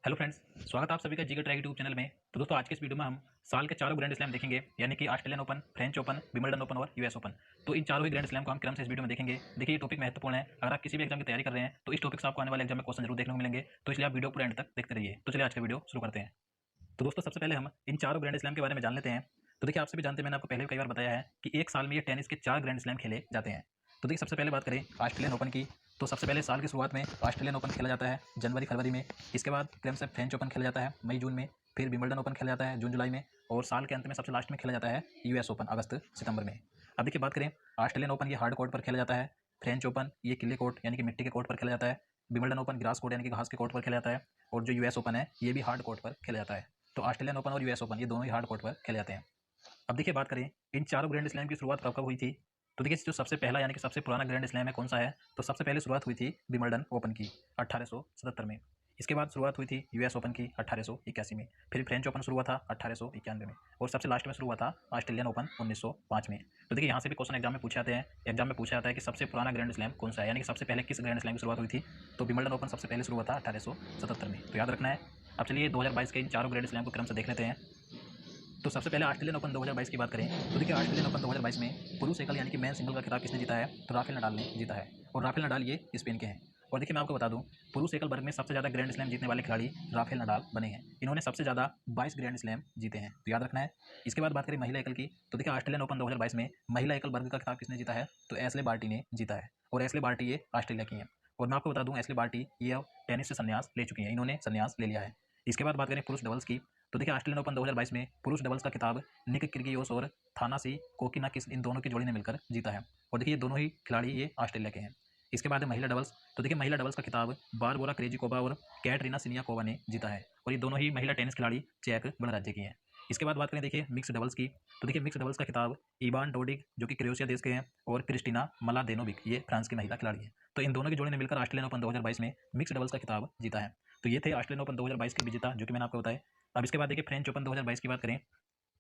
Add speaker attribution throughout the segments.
Speaker 1: Hello friends, स्वागत है आप सभी का जीके ट्रैक यूट्यूब चैनल में। तो दोस्तों आज के इस वीडियो में हम साल के चारों ग्रैंड स्लैम देखेंगे, यानी कि Australian open, French open, Wimbledon open और यूएस ओपन। तो इन चारों ही ग्रैंड स्लैम को हम क्रम से इस वीडियो में देखेंगे। देखिए ये टॉपिक महत्वपूर्ण है। अगर आप किसी भी एग्जाम की तैयारी कर रहे हैं तो इस टॉपिक से आपको आने वाले एग्जाम में क्वेश्चन जरूर देखने को मिलेंगे, तो इसलिए आप वीडियो पूरे एंड तक देखते रहिए। तो चलिए आज का वीडियो शुरू करते हैं। तो दोस्तों सबसे पहले हम इन चारों ग्रैंड स्लैम के बारे में जान लेते हैं। तो देखिए आपसे भी जानते हैं, मैंने आपको पहले भी कई बार बताया है कि एक साल में ये टेनिस के 4 ग्रैंड स्लैम खेले जाते हैं। तो देखिए सबसे पहले बात करें ऑस्ट्रेलियन ओपन की, तो सबसे पहले साल की शुरुआत में ऑस्ट्रेलियन ओपन खेला जाता है जनवरी फरवरी में। इसके बाद क्रम से फ्रेंच ओपन खेला जाता है मई जून में, फिर विंबलडन ओपन खेला जाता है जून जुलाई में, और साल के अंत में सबसे लास्ट में खेला जाता है यूएस ओपन अगस्त सितंबर में। अब देखिए बात करें ऑस्ट्रेलियन ओपन, ये हार्ड कोर्ट पर खेला जाता है। फ्रेंच ओपन ये किले कोर्ट यानी कि मिट्टी के कोर्ट पर खेला जाता है। विंबलडन ओपन ग्रास कोर्ट यानी कि घास के कोर्ट पर खेला जाता है। और जो यूएस ओपन है ये भी हार्ड कोर्ट पर खेला जाता है। तो ऑस्ट्रेलियन ओपन और यूएस ओपन ये दोनों ही हार्ड कोर्ट पर खेले जाते हैं। अब देखिए बात करें इन चारों ग्रैंड स्लैम की शुरुआत कब कब हुई थी। तो देखिए जो सबसे पहला यानी कि सबसे पुराना ग्रैंड स्लैम है कौन सा है, तो सबसे पहले शुरुआत हुई थी विंबलडन ओपन की 1877 में। इसके बाद शुरुआत हुई थी यूएस ओपन की 1881 में। फिर फ्रेंच ओपन शुरू हुआ था 1891 में, और सबसे लास्ट में शुरू हुआ था ऑस्ट्रेलियन ओपन 1905 में। तो देखिए यहाँ से भी क्वेश्चन एग्जाम में पूछे जाते हैं। एग्जाम में पूछा जाता है कि सबसे पुराना ग्रैंड स्लैम कौन सा है, यानी कि सबसे पहले किस ग्रैंड स्लैम की शुरुआत हुई थी। तो विंबलडन ओपन सबसे पहले शुरू हुआ था 1877 में, तो याद रखना है। अब चलिए 2022 के इन चारों ग्रैंड स्लैम को क्रम से देख लेते हैं। तो सबसे पहले ऑस्ट्रेलियन ओपन 2022 की बात करें तो देखिए ऑस्ट्रेलियन ओपन 2022 में पुरुष एकल यानी कि मैन सिंगल का खिताब किसने जीता है, तो राफेल नडाल ने जीता है। और राफेल नडाल ये स्पेन के हैं। और देखिए मैं आपको बता दूं, पुरुष एकल वर्ग में सबसे ज़्यादा ग्रैंड स्लैम जीतने वाले खिलाड़ी राफेल नडाल बने हैं। इन्होंने सबसे ज़्यादा 22 ग्रैंड स्लैम जीते हैं, तो याद रखना है। इसके बाद बात करें महिला एकल की, तो देखिए ऑस्ट्रेलियन ओपन 2022 में महिला एकल वर्ग का खिताब किसने जीता है, तो एशले बार्टी ने जीता है। और एशले बार्टी ये ऑस्ट्रेलिया की हैं। और मैं आपको बता दूं एशले बार्टी ये अब टेनिस से संन्यास ले चुकी हैं, इन्होंने संन्यास ले लिया है। इसके बाद बात करें पुरुष डबल्स की, तो देखिए ऑस्ट्रेलियन ओपन 2022 में पुरुष डबल्स का खिताब निक किर्गियोस और थानासी कोकिनाकिस इन दोनों की जोड़ी ने मिलकर जीता है। और देखिए ये दोनों ही खिलाड़ी ये ऑस्ट्रेलिया के हैं। इसके बाद है महिला डबल्स, तो देखिए महिला डबल्स का खिताब बारबोरा क्रेजिकोवा और कैटरीना सिनियाकोवा ने जीता है। और ये दोनों ही महिला टेनिस खिलाड़ी चेक गणराज्य की हैं। इसके बाद बात करें देखिए मिक्स डबल्स की, तो देखिए मिक्स डबल्स का खिताब इवान डोडिग जो कि क्रोएशिया देश के हैं और क्रिस्टीना मलादेनोविक ये फ्रांस की महिला खिलाड़ी हैं। तो इन दोनों की जोड़ी ने मिलकर ऑस्ट्रेलियन ओपन 2022 में मिक्स डबल्स का खिताब जीता है। तो ये थे ऑस्ट्रेलियन ओपन 2022 के विजेता जो कि मैंने आपको बताया। अब इसके बाद देखिए फ्रेंच ओपन 2022 की बात करें,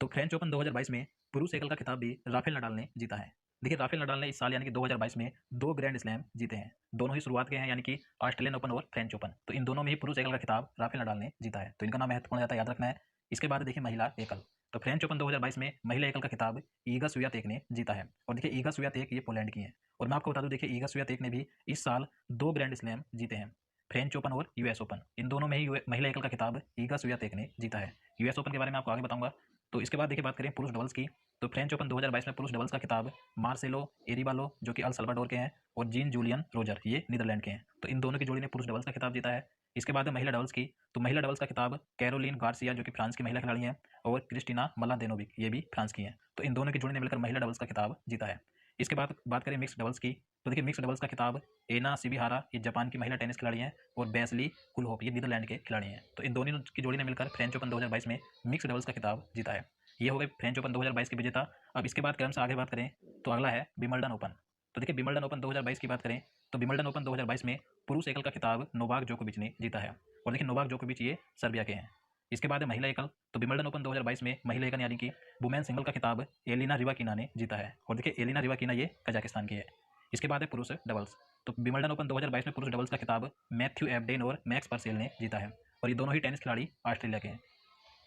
Speaker 1: तो फ्रेंच ओपन 2022 में पुरुष एकल का खिताब भी राफेल नडाल ने जीता है। देखिए राफेल नडाल ने इस साल यानी कि 2022 में 2 ग्रैंड स्लैम जीते हैं। दोनों ही शुरुआत के हैं, यानी कि ऑस्ट्रेलियन ओपन और फ्रेंच ओपन। तो इन दोनों में ही पुरुष एकल का खिताब राफेल नडाल ने जीता है, तो इनका नाम महत्वपूर्ण जाता है, याद रखना है। इसके बाद देखिए महिला एकल, तो फ्रेंच ओपन 2022 में महिला एकल का खिताब ईगा स्वियातेक ने जीता है। और देखिए ईगा स्वियातेक ये पोलैंड की है। और मैं आपको बता दूं देखिए ईगा स्वियातेक ने भी इस साल 2 ग्रैंड स्लैम जीते हैं, फ्रेंच ओपन और यूएस ओपन। इन दोनों में ही महिला एकल का खिताब ईगा स्वियातेक ने जीता है। यूएस ओपन के बारे में आपको आगे बताऊंगा। तो इसके बाद देखिए बात करें पुरुष डबल्स की, तो फ्रेंच ओपन 2022 में पुरुष डबल्स का खिताब मार्सेलो एरिबालो जो कि अल सल्वाडोर के हैं और जीन जूलियन रोजर ये नीदरलैंड के हैं। तो इन दोनों की जोड़ी ने पुरुष डबल्स का खिताब जीता है। इसके बाद है महिला डबल्स की, तो महिला डबल्स का खिताब कैरोलिन गार्सिया जो कि फ्रांस की महिला खिलाड़ी हैं और क्रिस्टीना मलादेनोविक ये भी फ्रांस की हैं। तो इन दोनों की जोड़ी ने मिलकर महिला डबल्स का खिताब जीता है। इसके बाद बात करें मिक्स डबल्स की, तो देखिए मिक्स डबल्स का खिताब एना सिबिहारा ये जापान की महिला टेनिस खिलाड़ी हैं और बेस्ली कुलहोप ये नीदरलैंड के खिलाड़ी हैं। तो इन दोनों की जोड़ी ने मिलकर फ्रेंच ओपन 2022 में मिक्स डबल्स का खिताब जीता है। ये हो गए फ्रेंच ओपन 2022 के विजेता। अब इसके बाद क्रम से आगे बात करें तो अगला है विंबलडन ओपन। तो देखिए विंबलडन ओपन 2022 की बात करें तो विंबलडन ओपन 2022 में पुरुष एकल का खिताब नोवाक जोकोविच ने जीता है। और देखिए नोवाक जोकोविच ये सर्बिया के हैं। इसके बाद है महिला एकल, तो विंबलडन ओपन 2022 में महिला एकल यानी कि वुमेन सिंगल का खिताब एलिना रिवाकिना ने जीता है। और देखिए एलिना रिवाकिना ये कजाकिस्तान की है। इसके बाद है पुरुष डबल्स, तो विंबलडन ओपन 2022 में पुरुष डबल्स का खिताब मैथ्यू एबडेन और मैक्स पर्सेल ने जीता है। और ये दोनों ही टेनिस खिलाड़ी ऑस्ट्रेलिया के हैं।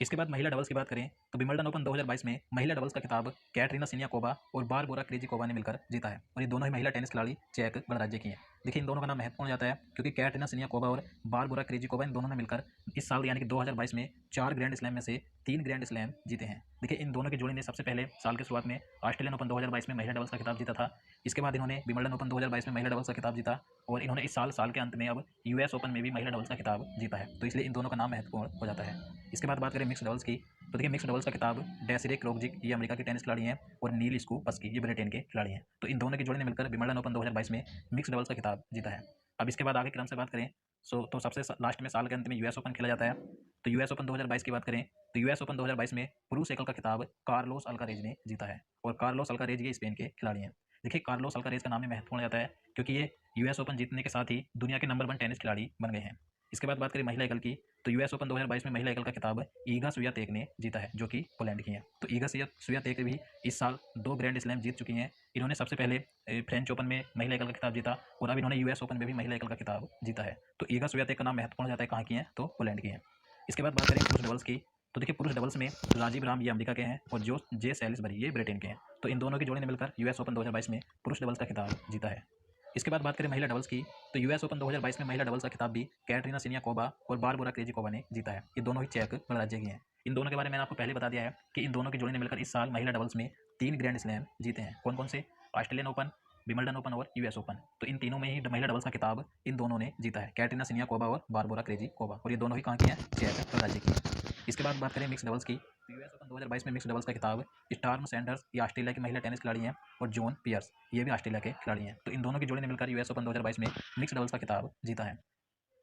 Speaker 1: इसके बाद महिला डबल्स की बात करें तो विंबलडन ओपन 2022 में महिला डबल्स का खिताब कैटरीना सिनियाकोवा और बारबोरा क्रेजिकोवा ने मिलकर जीता है। और ये दोनों ही महिला टेनिस खिलाड़ी चेक गणराज्य की हैं। देखिए इन दोनों का नाम महत्वपूर्ण जाता है क्योंकि कैटरीना सिनियाकोवा और बारबोरा क्रेजिकोवा इन दोनों ने मिलकर इस साल यानी कि 2022 में 4 ग्रैंड स्लैम में से 3 ग्रैंड स्लैम जीते हैं। देखिए इन दोनों की जोड़ी ने सबसे पहले साल की शुरुआत में ऑस्ट्रेलियन ओपन 2022 में महिला डबल्स का खिताब जीता था। इसके बाद इन्होंने विंबलडन ओपन 2022 में महिला डबल्स का खिताब जीता और इन्होंने इस साल के अंत में अब यूएस ओपन में भी महिला डबल्स का खिताब जीता है। तो इसलिए इन दोनों का नाम महत्वपूर्ण हो जाता है। इसके बाद बात करें मिक्स डबल्स की, तो देखिए मिक्स डबल्स का खिताब डेसिरे क्रोगजिक ये अमेरिका के टेनिस खिलाड़ी हैं और नील स्कूपस्की ये ब्रिटेन के खिलाड़ी हैं। तो इन दोनों की जोड़ी ने मिलकर विंबलडन ओपन 2022 में मिक्स डबल्स का खिताब जीता है। अब इसके बाद आगे क्रम से बात करें तो सबसे लास्ट में साल के अंत में यूएस ओपन खेला जाता है। तो यूएस ओपन 2022 की बात करें तो यूएस ओपन 2022 में पुरुष एकल का खिताब कार्लोस अल्कारेज ने जीता है। और कार्लोस अल्कारेज ये स्पेन के खिलाड़ी हैं। देखिए कार्लोस अल्कारेज का नाम ही महत्वपूर्ण जाता है क्योंकि ये यूएस ओपन जीतने के साथ ही दुनिया के नंबर 1 टेनिस खिलाड़ी बन गए हैं। इसके बाद बात करें महिला एकल की, तो यूएस ओपन 2022 में महिला एकल का खिताब ईगा स्वियातेक ने जीता है, जो कि पोलैंड की हैं। तो ईगा स्वियातेक भी इस साल 2 ग्रैंड स्लैम जीत चुकी हैं। इन्होंने सबसे पहले फ्रेंच ओपन में महिला एकल का खिताब जीता और अब इन्होंने यूएस ओपन में भी महिला एकल का खिताब जीता है। तो ईगा स्वियातेक का नाम महत्वपूर्ण हो जाता है, कहाँ की हैं, तो पोलैंड की हैं। इसके बाद बात करें पुरुष डबल्स की, तो देखिए पुरुष डबल्स में राजीव राम ये अमेरिका के हैं और जो जे सैलिसबरी ये ब्रिटेन के हैं। तो इन दोनों की जोड़ी ने मिलकर यूएस ओपन 2022 में पुरुष डबल्स का खिताब जीता है। इसके बाद बात करें महिला डबल्स की, तो यूएस ओपन 2022 में महिला डबल्स का खिताब भी कैटरीना सिनियाकोवा और बारबोरा क्रेजिकोवा ने जीता है। ये दोनों ही चेक गणराज्य की हैं। इन दोनों के बारे में मैंने आपको पहले बता दिया है कि इन दोनों की जोड़ी ने मिलकर इस साल महिला डबल्स में 3 ग्रैंड स्लैम जीते हैं। कौन कौन से? ऑस्ट्रेलियन ओपन, विंबलडन ओपन और यूएस ओपन। तो इन तीनों में ही महिला डबल्स का खिताब इन दोनों ने जीता है, कैटरीना सिनियाकोवा और बारबोरा क्रेजिकोवा, और ये दोनों ही कहाँ की हैं? चेक गणराज्य की हैं। इसके बाद बात करें मिक्स डबल्स की, तो यूएस ओपन 2022 में मिक्स डबल्स का खिताब स्टार्म सैंडर्स ये ऑस्ट्रेलिया की महिला टेनिस खिलाड़ी हैं और जॉन पियर्स ये भी ऑस्ट्रेलिया के खिलाड़ी हैं। तो इन दोनों की जोड़ी ने मिलकर यूएस ओपन 2022 में मिक्स डबल्स का खिताब जीता है।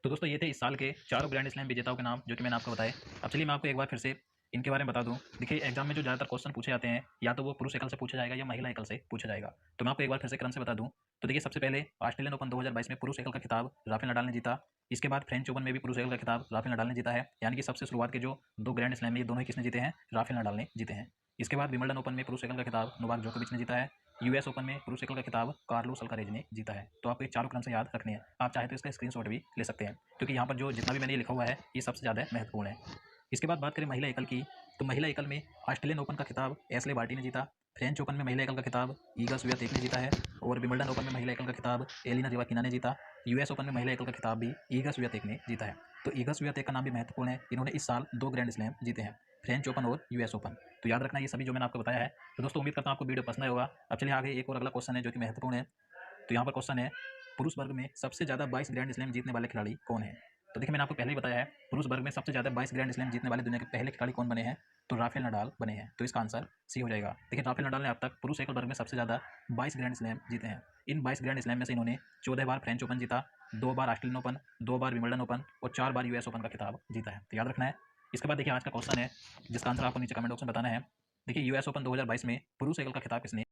Speaker 1: तो दोस्तों ये थे इस साल के चारों ग्रैंड स्लैम विजेताओं के नाम, जो कि मैंने आपको बताए। अब चलिए मैं आपको एक बार फिर से इनके बारे में बता दूं। देखिए एग्जाम में जो ज़्यादातर क्वेश्चन पूछे जाते हैं या तो वो पुरुष एकल से पूछा जाएगा या महिला एकल से पूछा जाएगा। तो मैं आपको एक बार फिर से क्रम से बता दूं। तो देखिए सबसे पहले ऑस्ट्रेलियन ओपन 2022 में पुरुष एकल का खिताब राफेल नडाल ने जीता। इसके बाद फ्रेंच ओपन में भी पुरुष एकल का खिताब राफेल नडाल ने जीता है, यानी कि सबसे शुरुआत के जो 2 ग्रैंड स्लैम ये दोनों ही किसने जीते हैं? राफेल नडाल ने जीते हैं। इसके बाद विंबलडन ओपन में पुरुष एकल का खिताब नोवाक जोकोविच ने जीता है। यूएस ओपन में पुरुष एकल का खिताब कार्लोस अल्कारेज ने जीता है। तो आपको ये चारों क्रम से याद रखने हैं। आप चाहे तो इसका स्क्रीनशॉट भी ले सकते हैं, क्योंकि यहाँ पर जो जितना भी मैंने लिखा हुआ है ये सबसे ज़्यादा महत्वपूर्ण है। इसके बाद बात करें महिला एकल की, तो महिला एकल में ऑस्ट्रेलियन ओपन का खिताब एस्ले बार्टी ने जीता। फ्रेंच ओपन में महिला एकल का खिताब ईगा स्वियातेक ने जीता है और विंबलडन ओपन में महिला एकल का खिताब एलिना रिवाकिना ने जीता। यूएस ओपन में महिला एकल का खिताब भी ईगा स्वियातेक ने जीता है। तो ईगा स्वियातेक का नाम भी महत्वपूर्ण है। इन्होंने इस साल 2 ग्रैंड स्लैम जीते हैं, फ्रेंच ओपन और यूएस ओपन। तो याद रखना ये सभी जो मैंने आपको बताया है। तो दोस्तों उम्मीद करता हूँ आपको वीडियो पसंद आया होगा। अब चलिए आगे एक और अगला क्वेश्चन है जो कि महत्वपूर्ण है। तो यहाँ पर क्वेश्चन है, पुरुष वर्ग में सबसे ज़्यादा 22 ग्रैंड स्लैम जीतने वाले खिलाड़ी कौन है? तो देखिए मैंने आपको पहले ही बताया है, पुरुष वर्ग में सबसे ज़्यादा 22 ग्रैंड स्लैम जीतने वाले दुनिया के पहले खिलाड़ी कौन बने हैं? तो राफेल नडाल बने हैं। तो इसका आंसर सी हो जाएगा। देखिए राफेल नडाल ने अब तक पुरुष एकल वर्ग में सबसे ज़्यादा 22 ग्रैंड स्लैम जीते हैं। इन 22 ग्रैंड स्लैम में से इन्होंने 14 बार फ्रेंच ओपन जीता, 2 बार ऑस्ट्रेलियन ओपन, 2 बार विंबलडन ओपन और 4 बार यूएस ओपन का खिताब जीता है। तो याद रखना है। इसके बाद देखिए आज का क्वेश्चन है जिसका आंसर आपको नीचे कमेंट बॉक्स में बताना है। देखिए यूएस ओपन 2022 में पुरुष एकल का खिताब किसने